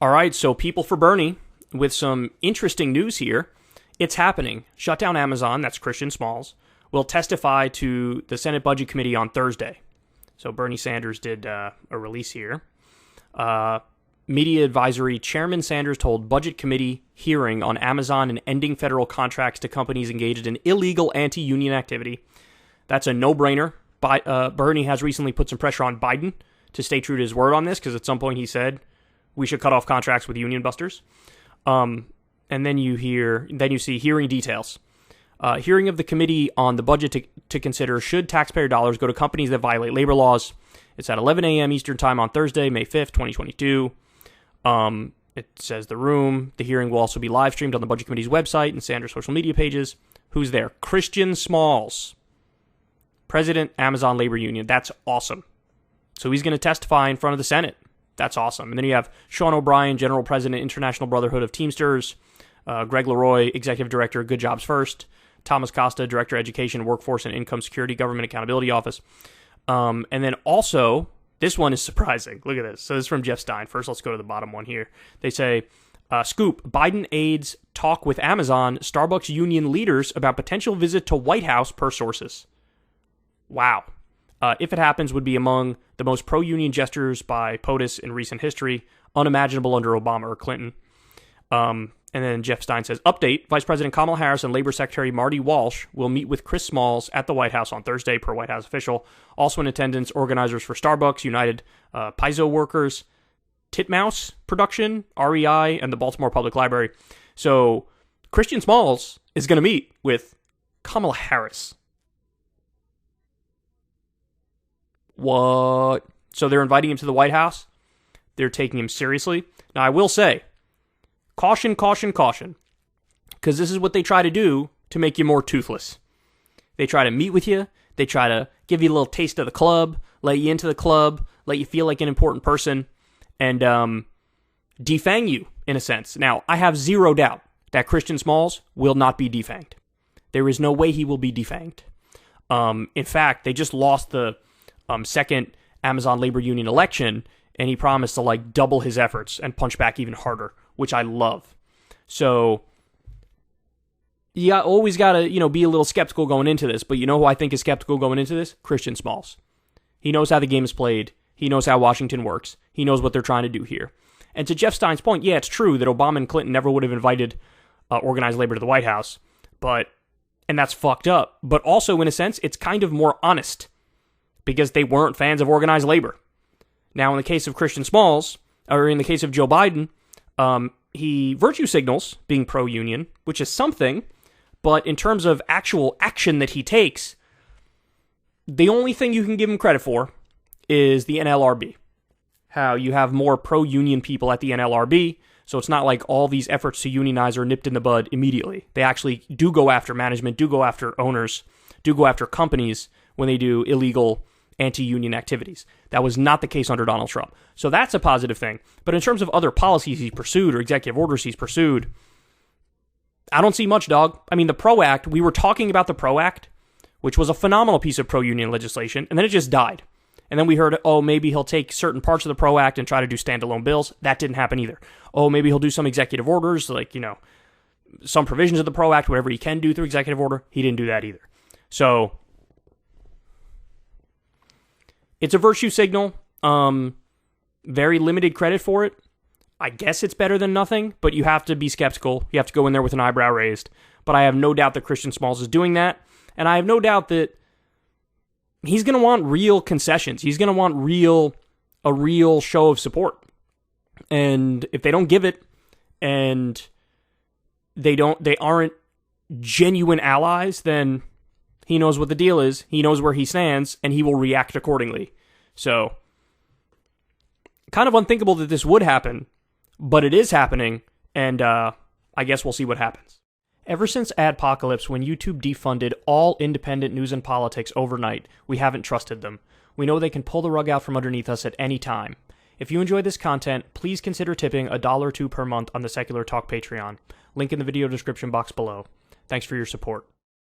All right, so people for Bernie, with some interesting news here. It's happening. Shut down Amazon, that's Christian Smalls, will testify to the Senate Budget Committee on Thursday. So Bernie Sanders did a release here. Media advisory, Chairman Sanders told Budget Committee hearing on Amazon and ending federal contracts to companies engaged in illegal anti-union activity. That's a no-brainer. Bernie has recently put some pressure on Biden to stay true to his word on this, because at some point he said we should cut off contracts with union busters. And then you see hearing details. Hearing of the committee on the budget to consider should taxpayer dollars go to companies that violate labor laws. It's at 11 a.m. Eastern Time on Thursday, May 5th, 2022. It says the hearing will also be live streamed on the Budget Committee's website and Sanders' social media pages. Who's there? Christian Smalls, President, Amazon Labor Union. That's awesome. So he's going to testify in front of the Senate. That's awesome. And then you have Sean O'Brien, General President, International Brotherhood of Teamsters. Greg Leroy, Executive Director, Good Jobs First. Thomas Costa, Director, Education, Workforce, and Income Security, Government Accountability Office. And then also, this one is surprising. Look at this. So this is from Jeff Stein. First, let's go to the bottom one here. They say, Scoop, Biden aides talk with Amazon, Starbucks union leaders about potential visit to White House per sources. Wow. If it happens, would be among the most pro-union gestures by POTUS in recent history, unimaginable under Obama or Clinton. And then Jeff Stein says, update, Vice President Kamala Harris and Labor Secretary Marty Walsh will meet with Chris Smalls at the White House on Thursday, per White House official. Also in attendance, organizers for Starbucks, United Paizo Workers, Titmouse Production, REI, and the Baltimore Public Library. So Christian Smalls is going to meet with Kamala Harris. What? So they're inviting him to the White House? They're taking him seriously? Now, I will say, caution, caution, caution. Because this is what they try to do to make you more toothless. They try to meet with you. They try to give you a little taste of the club, let you into the club, let you feel like an important person, and defang you, in a sense. Now, I have zero doubt that Christian Smalls will not be defanged. There is no way he will be defanged. In fact, they just lost the second Amazon Labor Union election, and he promised to double his efforts and punch back even harder, which I love. So you always got to, be a little skeptical going into this, but you know who I think is skeptical going into this? Christian Smalls. He knows how the game is played. He knows how Washington works. He knows what they're trying to do here. And to Jeff Stein's point, yeah, it's true that Obama and Clinton never would have invited organized labor to the White House, and that's fucked up. But also, in a sense, it's kind of more honest, because they weren't fans of organized labor. Now, in the case of Christian Smalls, or in the case of Joe Biden, he virtue signals being pro-union, which is something, but in terms of actual action that he takes, the only thing you can give him credit for is the NLRB. How you have more pro-union people at the NLRB, so it's not like all these efforts to unionize are nipped in the bud immediately. They actually do go after management, do go after owners, do go after companies when they do illegal anti-union activities. That was not the case under Donald Trump. So that's a positive thing. But in terms of other policies he's pursued or executive orders he's pursued, I don't see much, dog. I mean, the PRO Act, we were talking about the PRO Act, which was a phenomenal piece of pro-union legislation, and then it just died. And then we heard, maybe he'll take certain parts of the PRO Act and try to do standalone bills. That didn't happen either. Maybe he'll do some executive orders, some provisions of the PRO Act, whatever he can do through executive order. He didn't do that either. So it's a virtue signal. Very limited credit for it. I guess it's better than nothing, but you have to be skeptical. You have to go in there with an eyebrow raised. But I have no doubt that Christian Smalls is doing that. And I have no doubt that he's going to want real concessions. He's going to want a real show of support. And if they don't give it, and they aren't genuine allies, then he knows what the deal is. He knows where he stands, and he will react accordingly. So, kind of unthinkable that this would happen, but it is happening, and I guess we'll see what happens. Ever since Adpocalypse, when YouTube defunded all independent news and politics overnight, we haven't trusted them. We know they can pull the rug out from underneath us at any time. If you enjoy this content, please consider tipping $1 or $2 per month on the Secular Talk Patreon. Link in the video description box below. Thanks for your support.